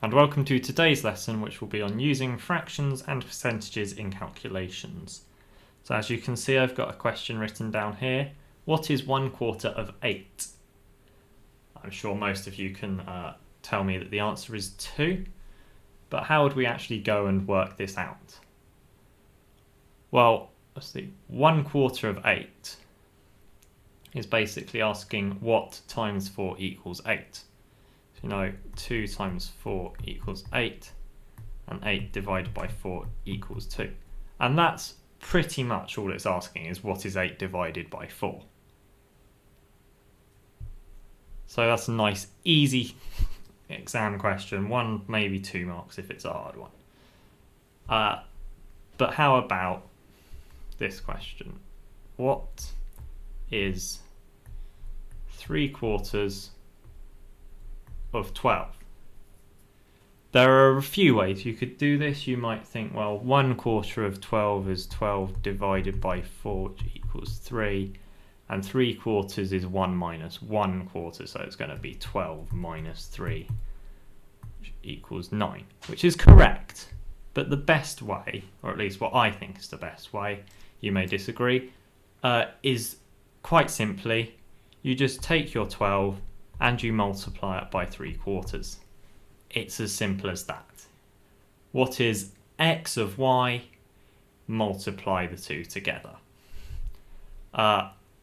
and welcome to today's lesson, which will be on using fractions and percentages in calculations. So as you can see, I've got a question written down here. What is 1/4 of 8? I'm sure most of you can tell me that the answer is 2, but how would we actually go and work this out? Well, let's see, 1/4 of 8 is basically asking what times 4 equals 8. So you know 2 times 4 equals 8, and 8 divided by 4 equals 2. And that's pretty much all it's asking, is what is 8 divided by 4. So that's a nice, easy exam question. 1, maybe 2 marks if it's a hard one. But how about this question? What is 3/4 of 12? There are a few ways you could do this. You might think, well, 1/4 of 12 is 12 divided by 4, which equals 3. And 3/4 is 1 minus 1/4, so it's going to be 12 minus 3, which equals 9, which is correct. But the best way, or at least what I think is the best way, you may disagree, is quite simply, you just take your 12 and you multiply it by 3/4. It's as simple as that. What is x of y? Multiply the two together.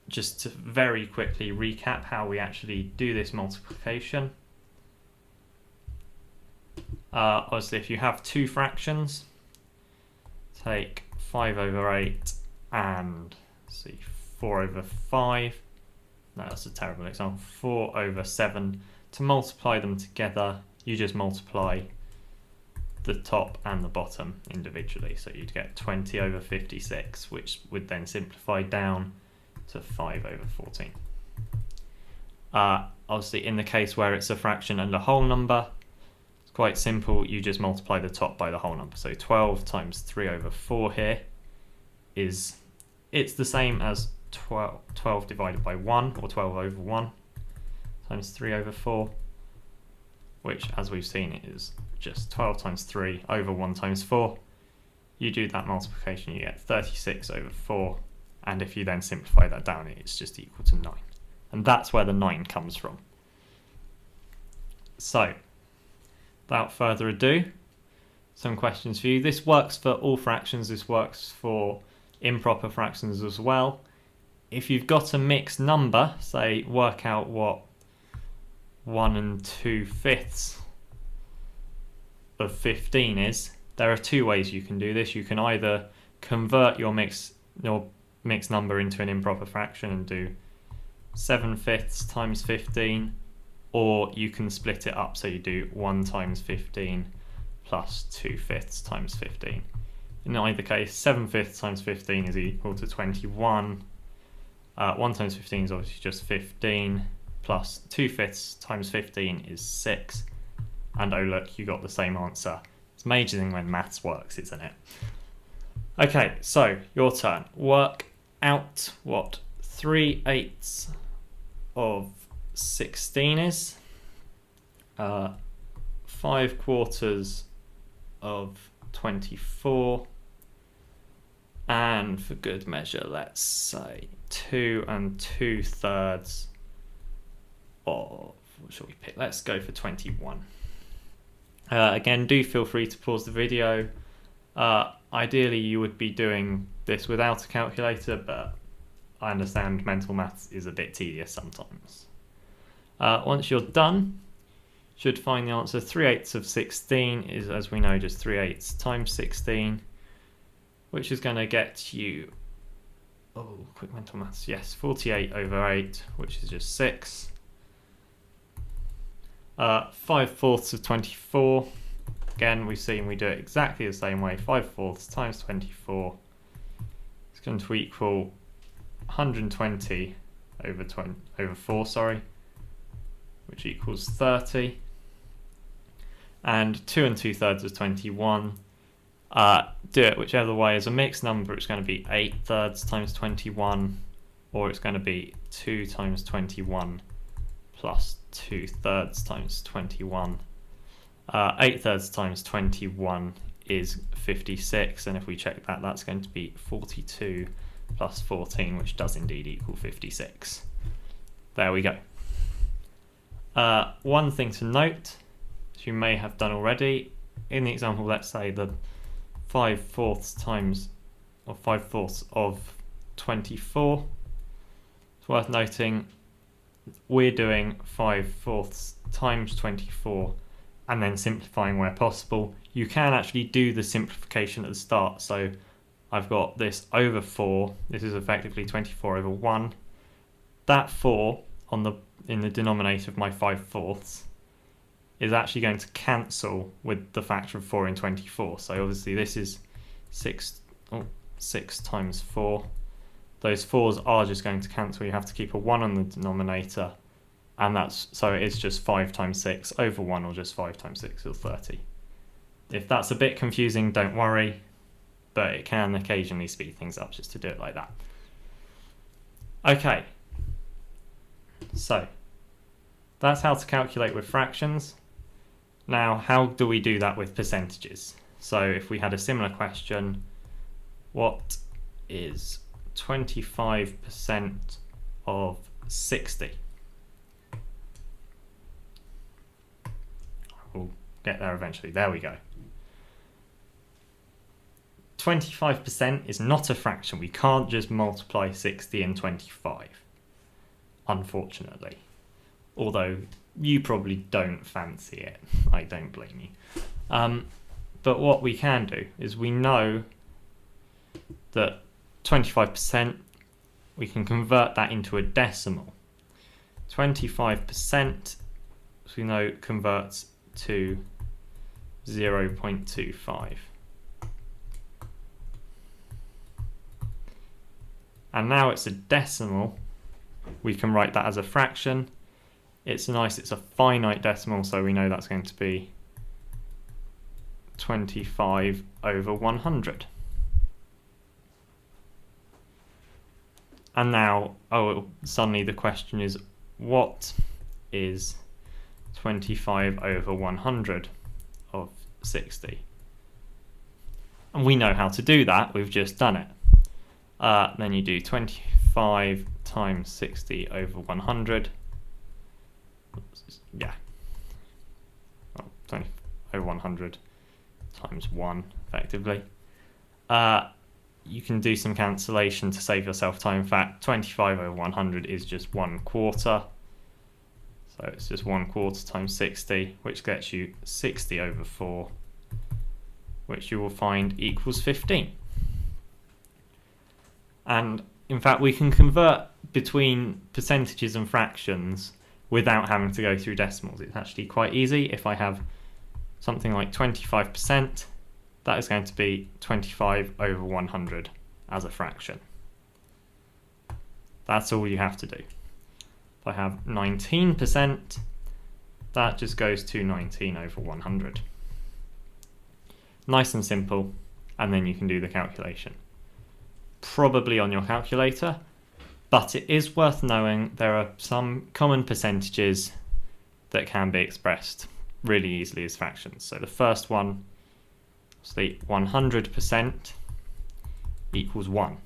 Just to very quickly recap how we actually do this multiplication. Obviously, if you have two fractions, take 5/8 and 4/5. No, that's a terrible example. 4/7. To multiply them together, you just multiply the top and the bottom individually. So you'd get 20/56, which would then simplify down to 5/14. Obviously, in the case where it's a fraction and a whole number, it's quite simple. You just multiply the top by the whole number. So 12 times 3/4 here it's the same as 12 divided by 1, or 12/1 times 3/4, which, as we've seen, is just 12 times 3 over 1 times 4. You do that multiplication, you get 36/4. And if you then simplify that down, it's just equal to 9. And that's where the 9 comes from. So, without further ado, some questions for you. This works for all fractions. This works for improper fractions as well. If you've got a mixed number, say work out what 1 2/5 of 15 is, there are two ways you can do this. You can either convert your mixed number into an improper fraction and do 7/5 times 15, or you can split it up, so you do 1 times 15 plus 2/5 times 15. In either case, 7/5 times 15 is equal to 21. 1 times 15 is obviously just 15, plus 2/5 times 15 is 6. And oh look, you got the same answer. It's amazing when maths works, isn't it? Okay, so your turn. Work out what 3/8 of 16 is. 5/4 of 24. And for good measure, let's say 2 2/3 of, what shall we pick? Let's go for 21. Again, do feel free to pause the video. Ideally, you would be doing this without a calculator, but I understand mental maths is a bit tedious sometimes. Once you're done, you should find the answer. 3/8 of 16 is, as we know, just 3/8 times 16, which is going to get you, quick mental maths, yes, 48/8, which is just 6. 5/4 of 24. Again, we've seen we do it exactly the same way. 5/4 times 24 is going to equal 120 over 4, which equals 30. And 2 2/3 of 21. Do it whichever way. As a mixed number, it's going to be 8/3 times 21, or it's going to be 2 times 21 plus 2/3 times 21. 8/3 times 21 is 56, and if we check that, that's going to be 42 plus 14, which does indeed equal 56. There we go. One thing to note, as you may have done already, in the example, let's say the 5/4 times, or 5/4 of 24. It's worth noting we're doing 5/4 times 24 and then simplifying where possible. You can actually do the simplification at the start. So I've got this over 4. This is effectively 24 over 1. That 4 in the denominator of my 5/4 is actually going to cancel with the factor of 4 in 24. So obviously this is 6 times 4. Those 4s are just going to cancel. You have to keep a 1 on the denominator, and so it is just 5 times 6 over 1, or just 5 times 6 is 30. If that's a bit confusing, don't worry, but it can occasionally speed things up just to do it like that. Okay, so that's how to calculate with fractions. Now, how do we do that with percentages? So if we had a similar question, what is 25% of 60? We'll get there eventually. There we go. 25% is not a fraction. We can't just multiply 60 and 25, unfortunately. Although you probably don't fancy it. I don't blame you. But what we can do is we know that 25%, we can convert that into a decimal. 25%, as we know, converts to 0.25. And now it's a decimal. We can write that as a fraction. It's a finite decimal, so we know that's going to be 25 over 100. And now, suddenly the question is, what is 25 over 100 of 60? And we know how to do that, we've just done it. Then you do 25 times 60 over 100. Yeah. 20 over 100 times 1, effectively. You can do some cancellation to save yourself time. In fact, 25 over 100 is just 1/4. So it's just 1/4 times 60, which gets you 60 over 4, which you will find equals 15. And in fact, we can convert between percentages and fractions without having to go through decimals. It's actually quite easy. If I have something like 25%, that is going to be 25 over 100 as a fraction. That's all you have to do. If I have 19%, that just goes to 19 over 100. Nice and simple, and then you can do the calculation. Probably on your calculator, but it is worth knowing there are some common percentages that can be expressed really easily as fractions. So the first one, so the 100% equals 1.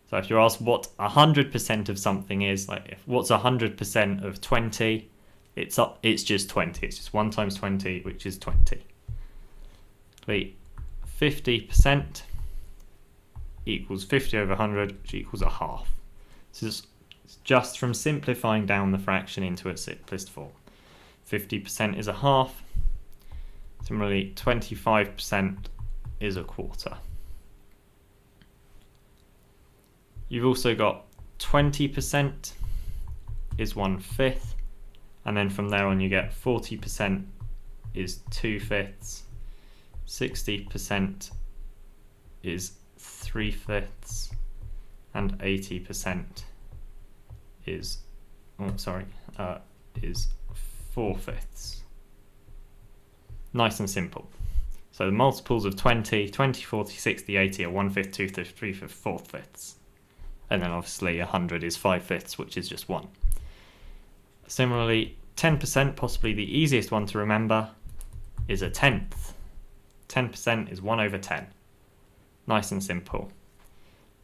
So if you're asked what 100% of something is, like what's 100% of 20, it's just 20. It's just 1 times 20, which is 20. The 50% equals 50 over 100, which equals a half. So it's just from simplifying down the fraction into its simplest form. 50% is a half. Similarly, 25% is a quarter. You've also got 20% is 1/5, and then from there on you get 40% is 2/5, 60% is 3/5, and 80% is 4/5. Nice and simple. So the multiples of 20, 40, 60, 80 are 1/5, 2/5, 3/5, 4/5. And then obviously 100 is 5/5, which is just 1. Similarly, 10%, possibly the easiest one to remember, is a tenth. 10% is 1 over 10. Nice and simple.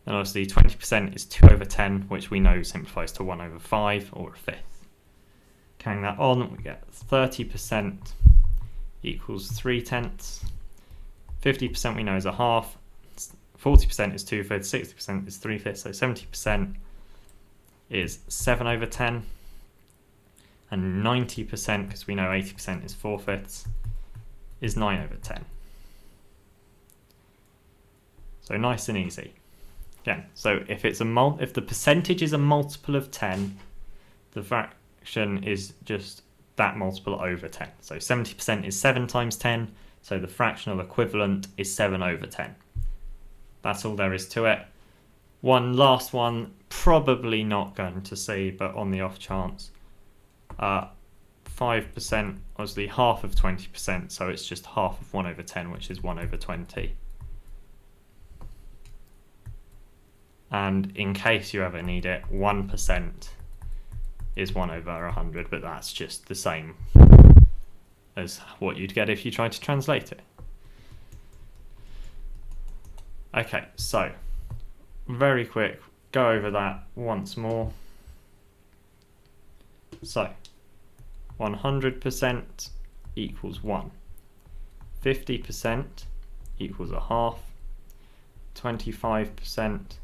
And obviously 20% is 2 over 10, which we know simplifies to 1 over 5, or a fifth. Carrying that on, we get 30% equals 3 tenths. 50% we know is a half. 40% is 2 fifths. 60% is 3 fifths. So 70% is 7 over 10. And 90%, because we know 80% is 4 fifths, is 9 over 10. So nice and easy. Again, so if the percentage is a multiple of 10, the fraction is just that multiple over 10. So 70% is 7 times 10, so the fractional equivalent is 7 over 10. That's all there is to it. One last one, probably not going to see, but on the off chance, 5%, obviously half of 20%, so it's just half of 1 over 10, which is 1 over 20. And in case you ever need it, 1% is 1 over 100, but that's just the same as what you'd get if you tried to translate it. Okay, so very quick, go over that once more. So 100% equals 1. 50% equals a half. 25%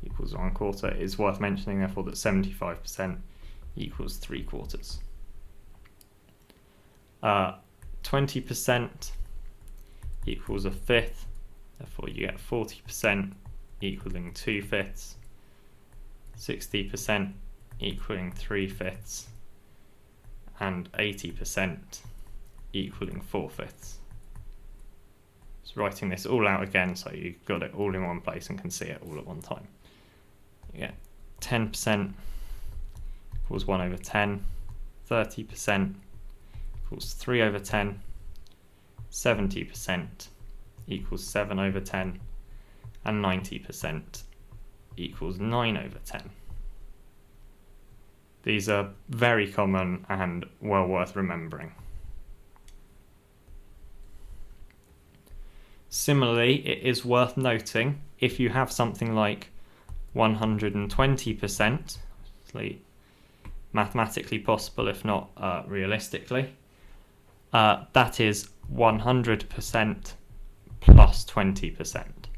equals 1/4. It's worth mentioning, therefore, that 75% equals 3/4. 20% equals a fifth. Therefore, you get 40% equaling 2 fifths. 60% equaling 3 fifths. And 80% equaling 4 fifths. So writing this all out again so you've got it all in one place and can see it all at one time. You get 10% equals 1 over 10, 30% equals 3 over 10, 70% equals 7 over 10, and 90% equals 9 over 10. These are very common and well worth remembering. Similarly, it is worth noting if you have something like 120%, obviously mathematically possible if not realistically, that is 100% plus 20%.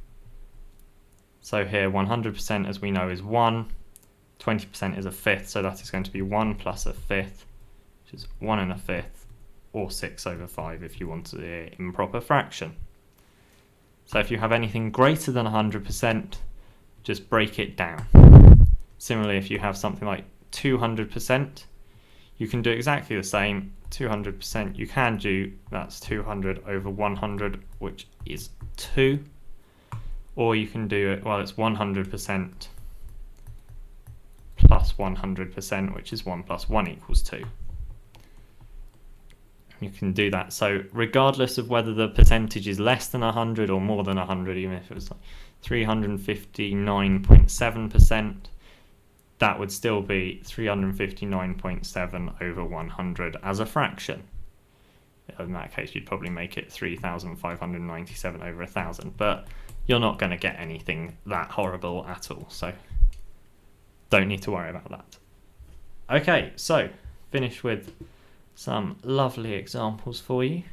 So here 100%, as we know, is 1, 20% is a fifth, so that is going to be 1 plus a fifth, which is 1 and a fifth, or 6 over 5 if you want the improper fraction. So if you have anything greater than 100%, just break it down. Similarly, if you have something like 200%, you can do exactly the same. 200% you can do, that's 200 over 100, which is 2. Or you can do it, well, it's 100% plus 100%, which is 1 plus 1 equals 2. You can do that. So regardless of whether the percentage is less than 100 or more than 100, even if it was like 359.7%, that would still be 359.7 over 100 as a fraction. In that case, you'd probably make it 3,597 over 1,000, but you're not going to get anything that horrible at all, so don't need to worry about that. Okay, so finish with some lovely examples for you.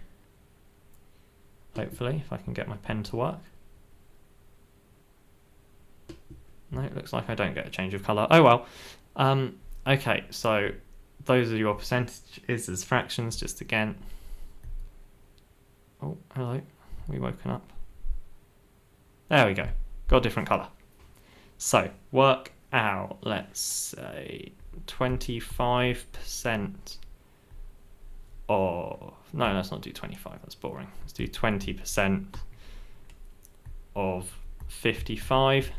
Hopefully, if I can get my pen to work. No, it looks like I don't get a change of colour. Oh well. Okay, so those are your percentages as fractions, just again. Oh, hello. We woken up. There we go. Got a different colour. So, work out, let's say, 25% of... No, let's not do 25, that's boring. Let's do 20% of 55.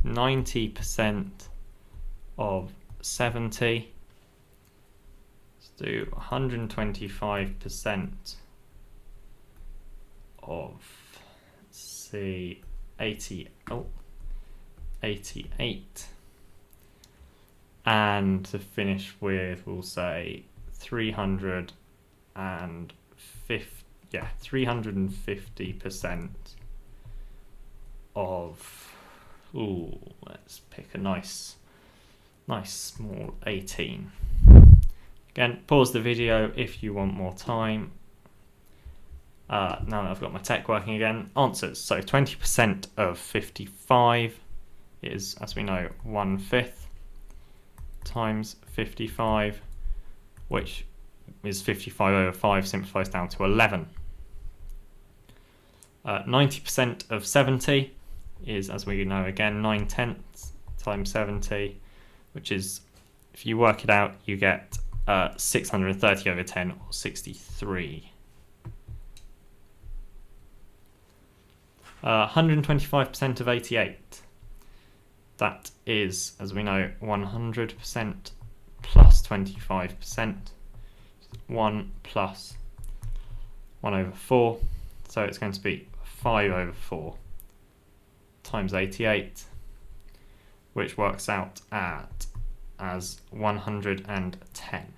90% of 70. Let's do 125% of, let's see, 88. And to finish with, we'll say 350% of, let's pick a nice small 18. Again, pause the video if you want more time. Now that I've got my tech working again, answers. So 20% of 55 is, as we know, 1/5 times 55, which is 55 over 5, simplifies down to 11. 90% of 70 is, as we know again, 9/10 times 70, which is, if you work it out, you get 630 over 10, or 63. 125% of 88. That is, as we know, 100% plus 25%. 1 plus 1 over 4. So it's going to be 5 over 4 times 88, which works out as 110.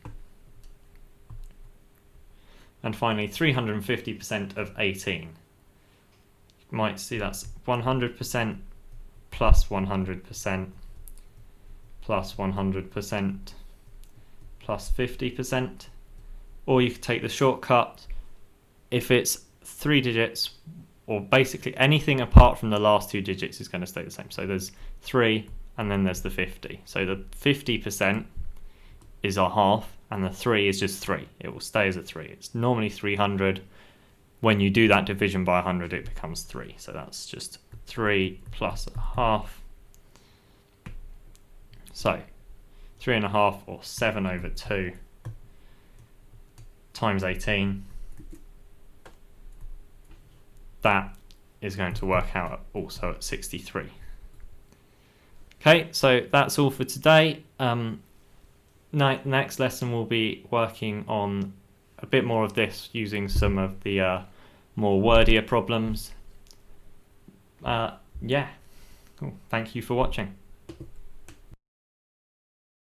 And finally, 350% of 18. You might see that's 100% plus 100% plus 100% plus 50%. Or you could take the shortcut. If it's 3 digits, or basically anything apart from the last 2 digits is going to stay the same. So there's 3 and then there's the 50. So the 50% is a half and the 3 is just 3. It will stay as a 3. It's normally 300. When you do that division by 100, it becomes 3. So that's just 3 plus a half. So 3.5, or 7 over 2 times 18. That is going to work out also at 63. Okay, so that's all for today. Next lesson we'll be working on a bit more of this, using some of the more wordier problems. Yeah, cool. Thank you for watching.